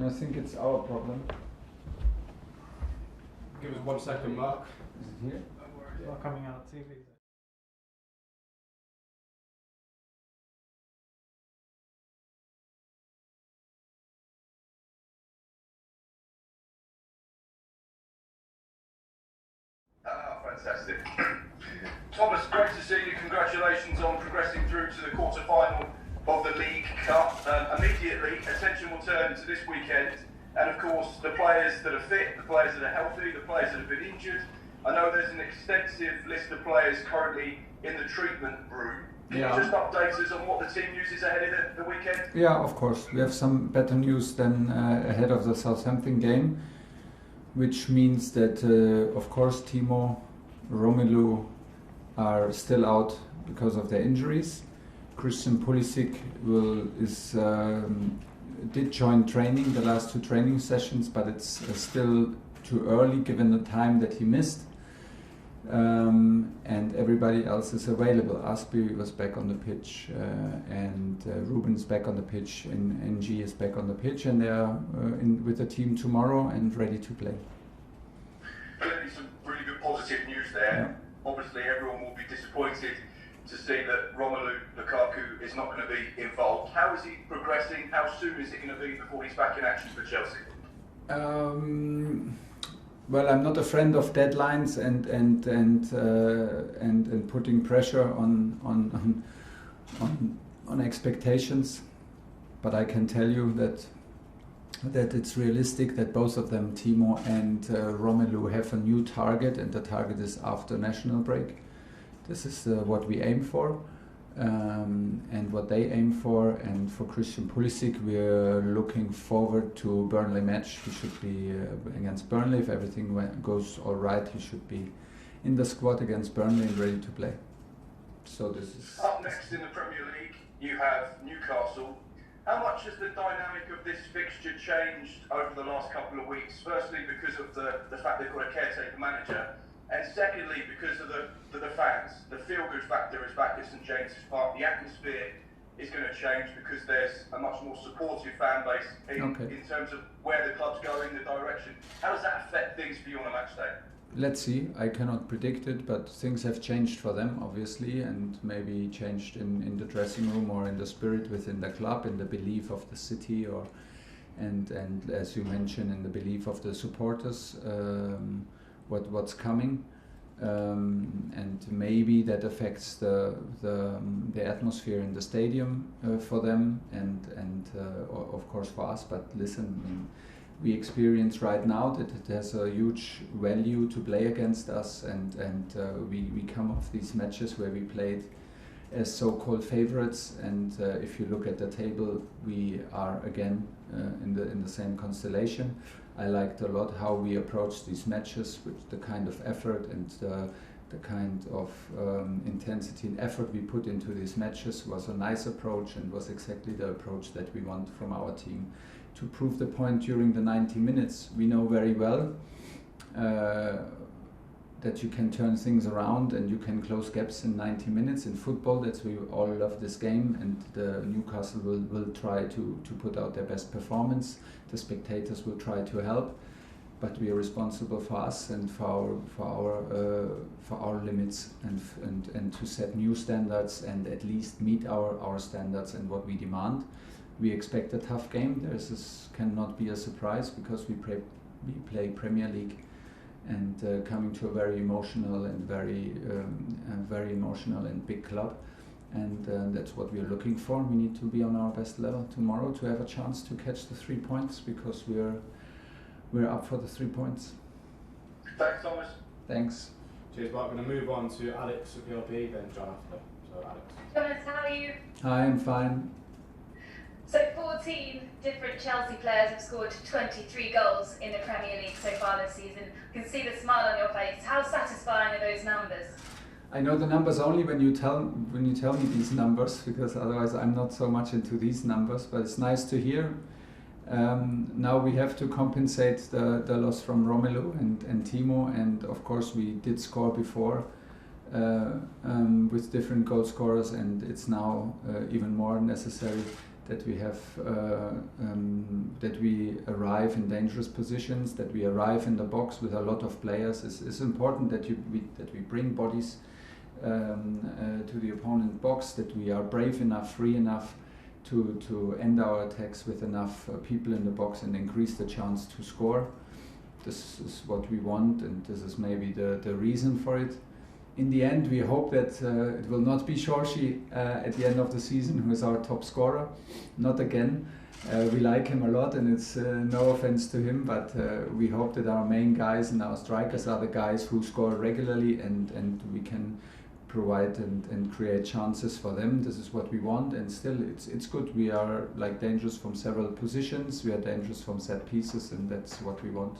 I think it's our problem. Give us 1 second, Mark. Is it here? It's not coming out TV. Fantastic. Thomas, great to see you. Congratulations on progressing through to the quarter-final of the League Cup. Immediately, attention will turn to this weekend, and of course, the players that are fit, the players that are healthy, the players that have been injured. I know there's an extensive list of players currently in the treatment room. Can you just update us on what the team uses ahead of the weekend? Yeah, of course. We have some better news than ahead of the Southampton game, which means that, of course, Timo, Romelu are still out because of their injuries. Christian Pulisic did join training, the last 2 training sessions, but it's still too early given the time that he missed. And everybody else is available. Aspi was back on the pitch, and Ruben's back on the pitch, and NG is back on the pitch, and they are with the team tomorrow and ready to play. Clearly some really good positive news there. Yeah. Obviously everyone will be disappointed to see that Romelu Lukaku is not going to be involved. How is he progressing? How soon is it going to be before he's back in action for Chelsea? Well, I'm not a friend of deadlines and putting pressure on expectations, but I can tell you that it's realistic that both of them, Timo and Romelu, have a new target, and the target is after national break. This is what we aim for, and what they aim for. And for Christian Pulisic, we're looking forward to Burnley match. He should be against Burnley. If everything goes all right, he should be in the squad against Burnley and ready to play. So this is... Up next in the Premier League, you have Newcastle. How much has the dynamic of this fixture changed over the last couple of weeks? Firstly, because of the fact they've got a caretaker manager, and secondly, because of the fans. The feel-good factor is back at St James's Park. The atmosphere is going to change because there's a much more supportive fan base in terms of where the club's going, the direction. How does that affect things for you on a match day? Let's see. I cannot predict it, but things have changed for them, obviously, and maybe changed in the dressing room or in the spirit within the club, in the belief of the city, and as you mentioned, in the belief of the supporters, what's coming, and maybe that affects the atmosphere in the stadium for them, and of course for us. But listen, I mean, we experience right now that it has a huge value to play against us, and we come off these matches where we played as so-called favorites, and if you look at the table, we are again in the same constellation. I liked a lot how we approached these matches with the kind of effort and the kind of intensity and effort we put into these matches. Was a nice approach, and was exactly the approach that we want from our team. To prove the point during the 90 minutes, we know very well that you can turn things around and you can close gaps in 90 minutes in football. That's why we all love this game, and the Newcastle will try to put out their best performance. The spectators will try to help, but we are responsible for us and for our limits, and to set new standards and at least meet our standards and what we demand. We expect a tough game. This cannot be a surprise because we play Premier League, and coming to a very emotional and very emotional and big club, and that's what we're looking for. We need to be on our best level tomorrow to have a chance to catch the 3 points, because we're up for the 3 points. Thanks, Thomas. Thanks. Cheers, Mark. We're going to move on to Alex at PLP, then John after. So Alex. Thomas, how are you? Hi, I'm fine. So 14 different Chelsea players have scored 23 goals in the Premier League so far this season. You can see the smile on your face. How satisfying are those numbers? I know the numbers only when you tell me these numbers, because otherwise I'm not so much into these numbers. But it's nice to hear. Now we have to compensate the loss from Romelu and Timo, and of course we did score before with different goal scorers, and it's now even more necessary that we have that we arrive in dangerous positions, that we arrive in the box with a lot of players. It's important that we bring bodies to the opponent box, that we are brave enough, free enough to end our attacks with enough people in the box and increase the chance to score. This is what we want, and this is maybe the reason for it. In the end, we hope that it will not be Shorshi at the end of the season, who is our top scorer. Not again. We like him a lot, and it's no offense to him, but we hope that our main guys and our strikers are the guys who score regularly, and we can provide and create chances for them. This is what we want, and still it's good. We are like dangerous from several positions. We are dangerous from set pieces, and that's what we want.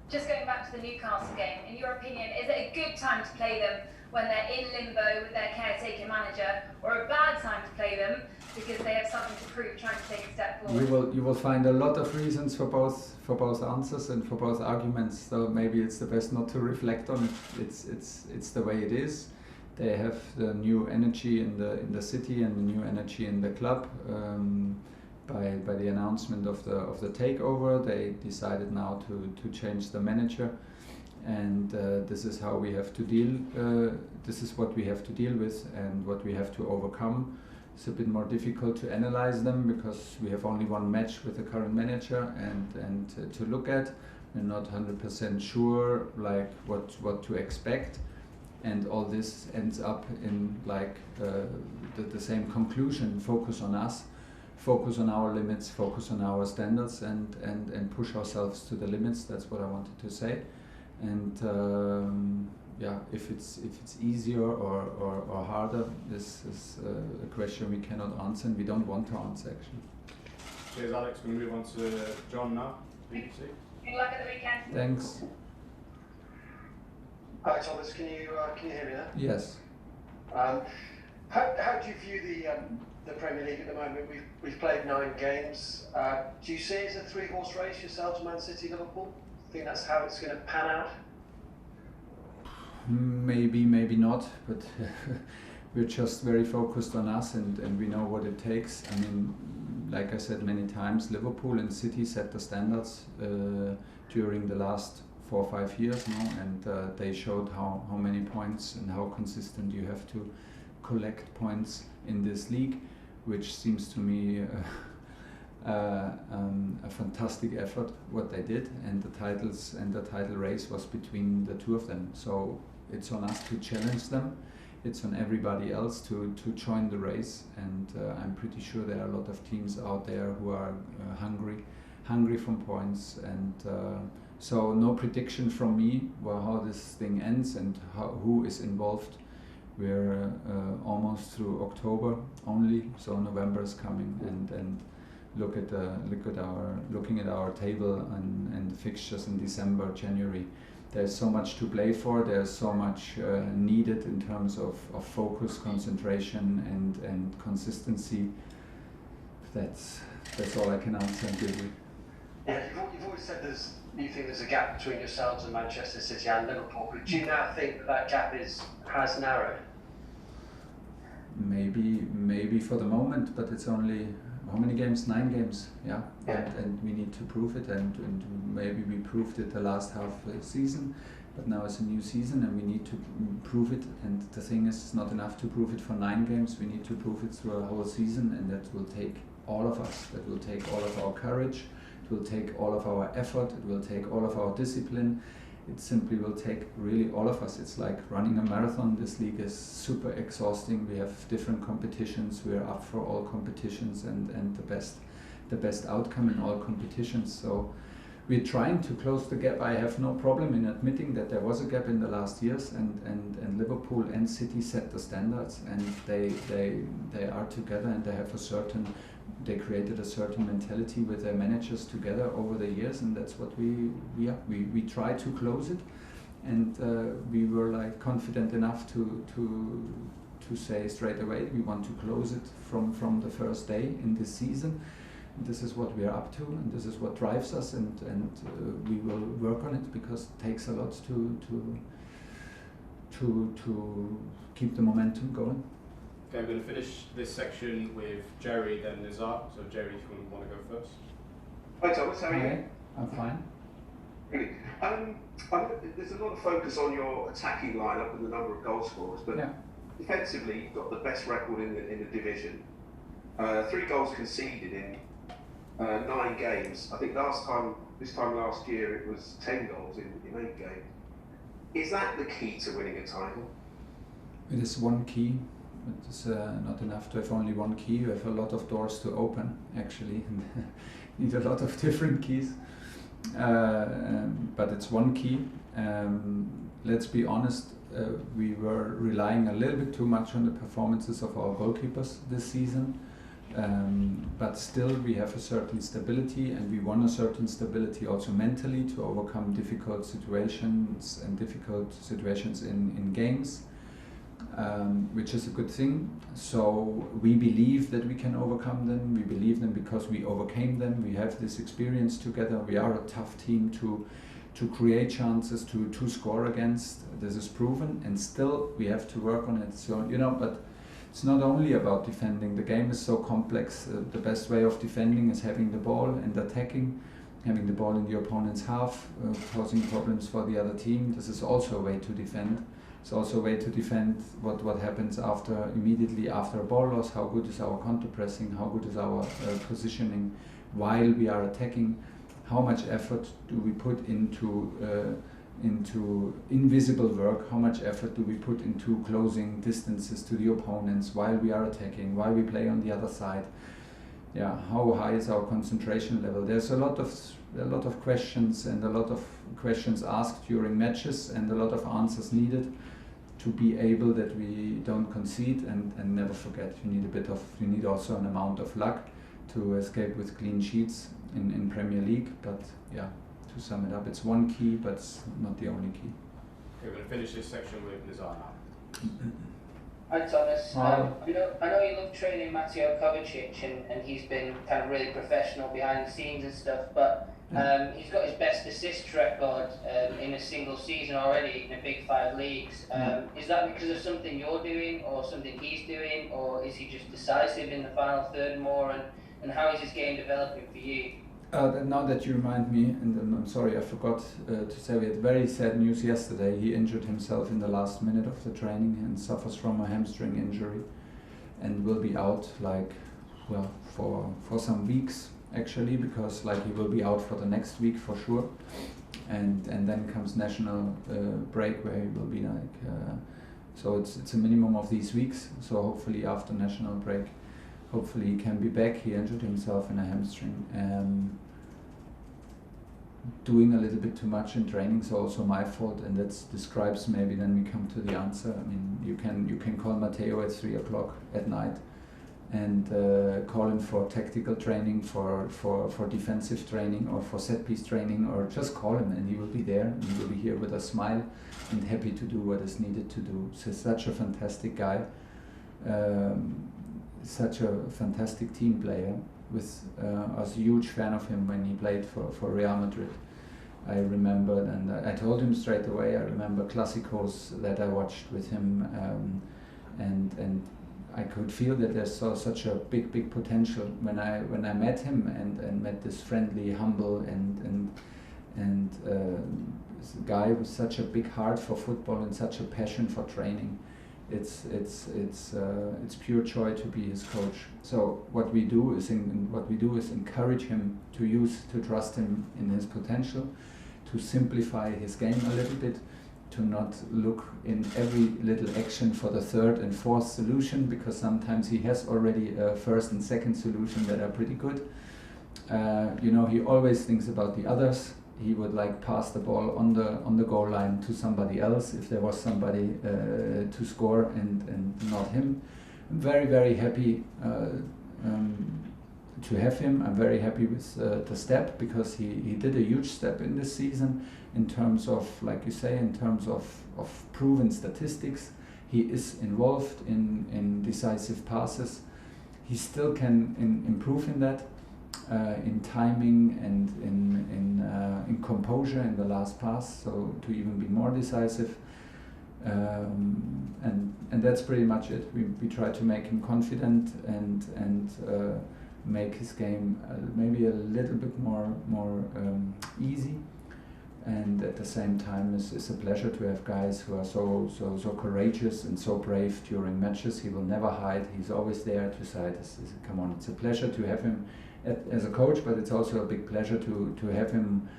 Just going back to the Newcastle game, in your opinion, is it a good time to play them when they're in limbo with their caretaker manager, or a bad time to play them because they have something to prove, trying to take a step forward? You will find a lot of reasons for both answers and for both arguments. So maybe it's the best not to reflect on it. It's the way it is. They have the new energy in the city and the new energy in the club. By the announcement of the takeover, they decided now to change the manager, and this is how we have to deal. This is what we have to deal with and what we have to overcome. It's a bit more difficult to analyze them because we have only one match with the current manager and to look at. We're not 100% sure like what to expect, and all this ends up in like the same conclusion: focus on us. Focus on our limits, focus on our standards, and push ourselves to the limits. That's what I wanted to say. And yeah, if it's easier or harder, this is a question we cannot answer, and we don't want to answer actually. Cheers, Alex. We'll move on to John now. BBC. Good luck at the weekend. Thanks. Hi Thomas, can you hear me now? Yes. How do you view the Premier League at the moment? We've played 9 games. Do you see it as a 3-horse race yourselves, Man City, Liverpool? Think that's how it's going to pan out? Maybe not, but we're just very focused on us, and we know what it takes. I mean, like I said many times, Liverpool and City set the standards during the last 4 or 5 years now, and they showed how many points and how consistent you have to collect points in this league, which seems to me a fantastic effort what they did, and the title race was between the two of them. So it's on us to challenge them. It's on everybody else to join the race, and I'm pretty sure there are a lot of teams out there who are hungry from points, and so no prediction from me how this thing ends and who is involved. We're almost through October only, so November is coming, and looking at our table and the fixtures in December, January. There's so much to play for. There's so much needed in terms of focus, concentration, and consistency. That's all I can answer and give you. Yeah, you've always said you think there's a gap between yourselves and Manchester City and Liverpool. But do you now think that gap has narrowed? Maybe for the moment, but it's only how many games? 9 games, yeah. And we need to prove it, and maybe we proved it the last half season, but now it's a new season and we need to prove it. And the thing is, it's not enough to prove it for 9 games. We need to prove it through a whole season, and that will take all of us. That will take all of our courage. It will take all of our effort. It will take all of our discipline. It simply will take really all of us. It's like running a marathon. This league is super exhausting. We have different competitions. We are up for all competitions and the best outcome in all competitions. So we're trying to close the gap. I have no problem in admitting that there was a gap in the last years, and Liverpool and City set the standards, and they are together, and they created a certain mentality with their managers together over the years, and that's what we try to close it, and we were like confident enough to say straight away we want to close it from the first day in this season. This is what we are up to, and this is what drives us, and we will work on it, because it takes a lot to keep the momentum going. Okay, I'm going to finish this section with Jerry, then Nizar. So Jerry, if you want to go first. Hi Thomas, how are you? Hi, I'm fine. Really? There's a lot of focus on your attacking lineup and the number of goal scorers, but defensively you've got the best record in the division. 3 goals conceded in 9 games. I think this time last year it was 10 goals in 8 games. Is that the key to winning a title? It is one key. It is not enough to have only one key. You have a lot of doors to open, actually, and need a lot of different keys. But it's one key. Let's be honest, we were relying a little bit too much on the performances of our goalkeepers this season. But still we have a certain stability, and we want a certain stability also mentally to overcome difficult situations in games. Which is a good thing. So we believe that we can overcome them. We believe them because we overcame them. We have this experience together. We are a tough team to create chances, to score against. This is proven, and still we have to work on it. So but it's not only about defending. The game is so complex. The best way of defending is having the ball and attacking, having the ball in the opponent's half, causing problems for the other team. This is also a way to defend. It's also a way to defend what happens immediately after a ball loss. How good is our counter pressing? How good is our positioning while we are attacking? How much effort do we put into invisible work? How much effort do we put into closing distances to the opponents while we are attacking? While we play on the other side? Yeah, how high is our concentration level? There's a lot of questions, and a lot of questions asked during matches, and a lot of answers needed to be able that we don't concede and never forget. You need also an amount of luck to escape with clean sheets in Premier League. But yeah, to sum it up, it's one key, but it's not the only key. Okay, we're going to finish this section with Nizar now. Hi Thomas. I know you love training Mateo Kovacic, and he's been kind of really professional behind the scenes and stuff, but he's got his best assist record in a single season already in the Big 5 leagues. Is that because of something you're doing or something he's doing, or is he just decisive in the final third more, and how is his game developing for you? Now that you remind me, and I'm sorry I forgot to say, we had very sad news yesterday. He injured himself in the last minute of the training and suffers from a hamstring injury, and will be out for some weeks actually, because he will be out for the next week for sure, and then comes national break where he will be so it's a minimum of these weeks. So hopefully after national break, hopefully he can be back. He injured himself in a hamstring. Doing a little bit too much in training is also my fault, and that describes, maybe then we come to the answer. I mean, you can call Matteo at 3 o'clock at night and call him for tactical training, for defensive training, or for set piece training, or just call him and he will be there, and he will be here with a smile and happy to do what is needed to do. So such a fantastic guy. Such a fantastic team player. I was a huge fan of him when he played for Real Madrid. I remember, and I told him straight away, I remember Clásicos that I watched with him, and I could feel that there's such a big potential when I met him and met this friendly, humble and guy with such a big heart for football and such a passion for training. It's pure joy to be his coach. So what we do is encourage him to trust him in his potential, to simplify his game a little bit, to not look in every little action for the third and fourth solution, because sometimes he has already a first and second solution that are pretty good. He always thinks about the others. He would pass the ball on the goal line to somebody else if there was somebody to score and not him. I'm very, very happy to have him. I'm very happy with the step, because he did a huge step in this season in terms of, like you say, in terms of proven statistics. He is involved in decisive passes. He still can improve in that. In timing and in composure in the last pass, so to even be more decisive. and that's pretty much it. We try to make him confident and make his game maybe a little bit more easy. And at the same time, it's a pleasure to have guys who are so courageous and so brave during matches. He will never hide. He's always there to say, "Come on!" It's a pleasure to have him as a coach, but it's also a big pleasure to have him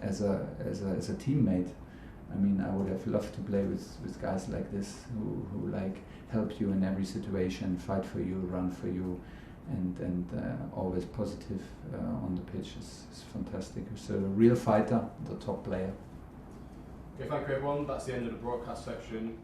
as a teammate. I mean, I would have loved to play with guys like this who like help you in every situation, fight for you, run for you. And always positive on the pitch is fantastic. He's a real fighter, the top player. Okay, thank you everyone. That's the end of the broadcast section.